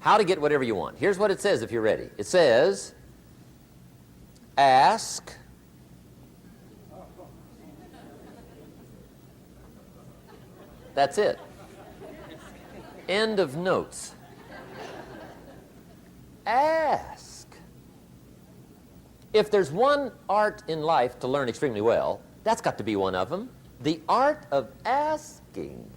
how to get whatever you want. Here's what it says if you're ready. It says, ask that's it. End of notes. Ask. If there's one art in life to learn extremely well, that's got to be one of them. The art of asking.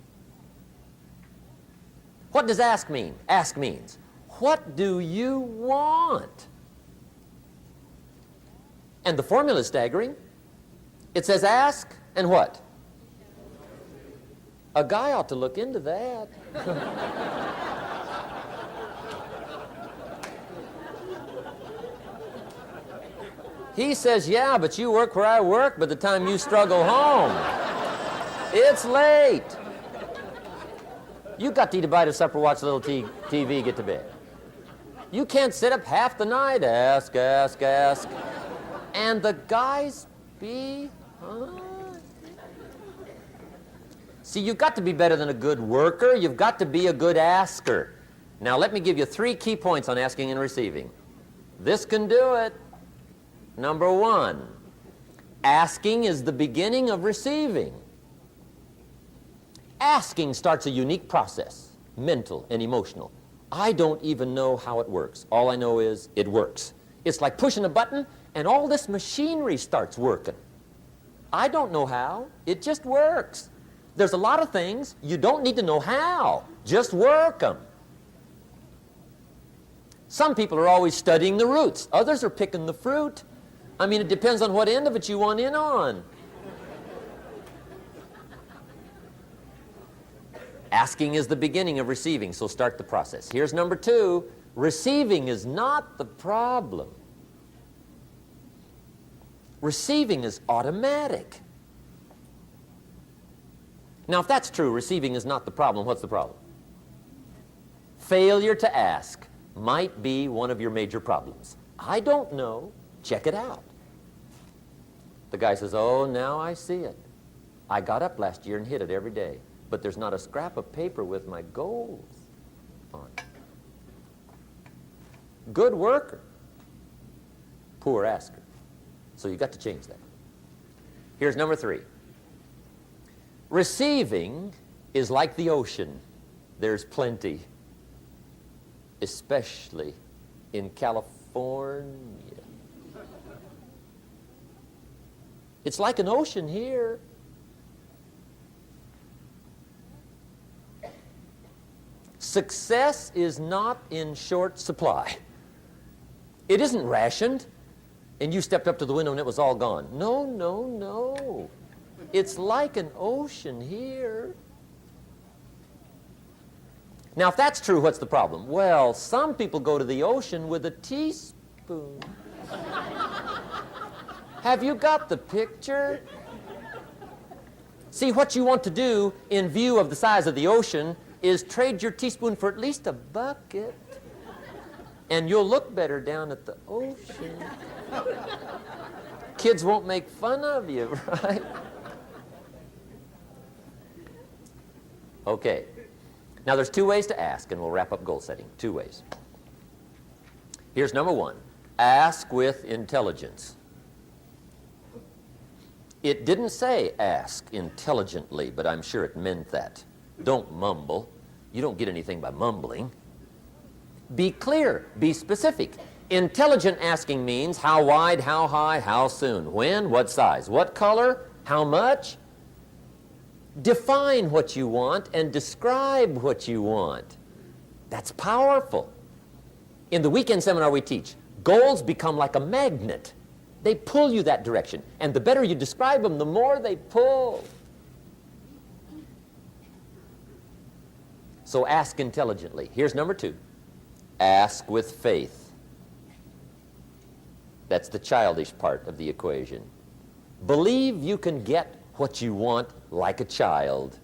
What does ask mean? Ask means, what do you want? And the formula is staggering. It says ask and what? A guy ought to look into that. He says, yeah, but you work where I work. By the time you struggle home, it's late. You got to eat a bite of supper, watch a little TV, get to bed. You can't sit up half the night. Ask, ask, ask. And the guys be, See, you've got to be better than a good worker. You've got to be a good asker. Now, let me give you 3 key points on asking and receiving. This can do it. Number 1, asking is the beginning of receiving. Asking starts a unique process, mental and emotional. I don't even know how it works. All I know is it works. It's like pushing a button and all this machinery starts working. I don't know how. It just works. There's a lot of things you don't need to know how. Just work them. Some people are always studying the roots. Others are picking the fruit. I mean, it depends on what end of it you want in on. Asking is the beginning of receiving, so start the process. Here's number 2. Receiving is not the problem. Receiving is automatic. Now, if that's true, receiving is not the problem, what's the problem? Failure to ask might be one of your major problems. I don't know. Check it out. The guy says, oh, now I see it. I got up last year and hit it every day, but there's not a scrap of paper with my goals on it. Good worker, poor asker. So you got to change that. Here's number 3. Receiving is like the ocean. There's plenty, especially in California. It's like an ocean here. Success is not in short supply. It isn't rationed, and you stepped up to the window and it was all gone. No, no, no. It's like an ocean here. Now, if that's true, what's the problem? Well, some people go to the ocean with a teaspoon. Have you got the picture? See, what you want to do in view of the size of the ocean is trade your teaspoon for at least a bucket, and you'll look better down at the ocean. Kids won't make fun of you, right? Okay. Now, there's 2 ways to ask, and we'll wrap up goal setting. 2 ways. Here's number 1. Ask with intelligence. It didn't say ask intelligently, but I'm sure it meant that. Don't mumble. You don't get anything by mumbling. Be clear. Be specific. Intelligent asking means how wide, how high, how soon, when, what size, what color, how much. Define what you want and describe what you want. That's powerful. In the weekend seminar we teach, goals become like a magnet. They pull you that direction. And the better you describe them, the more they pull. So ask intelligently. Here's number 2. Ask with faith. That's the childish part of the equation. Believe you can get what you want like a child.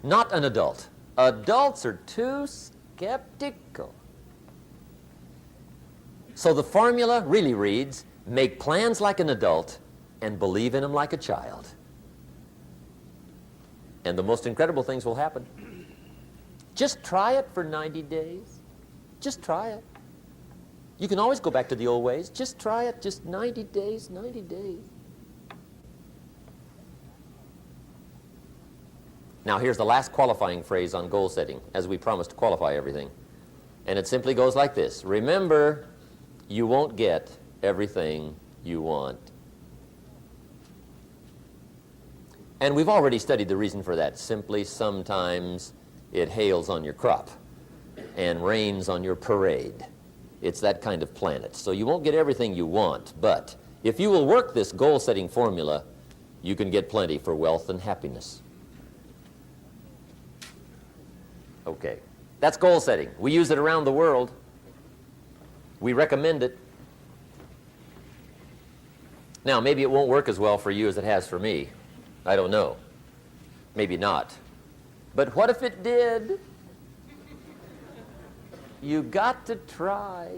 Not an adult. Adults are too skeptical. So the formula really reads, make plans like an adult and believe in them like a child. And the most incredible things will happen. Just try it for 90 days. Just try it. You can always go back to the old ways. Just try it, just 90 days, 90 days. Now here's the last qualifying phrase on goal setting, as we promised to qualify everything. And it simply goes like this. Remember, you won't get everything you want. And we've already studied the reason for that. Simply, sometimes it hails on your crop and rains on your parade. It's that kind of planet. So you won't get everything you want, but if you will work this goal-setting formula, you can get plenty for wealth and happiness. Okay, that's goal setting. We use it around the world. We recommend it. Now, maybe it won't work as well for you as it has for me. I don't know. Maybe not. But what if it did? You got to try.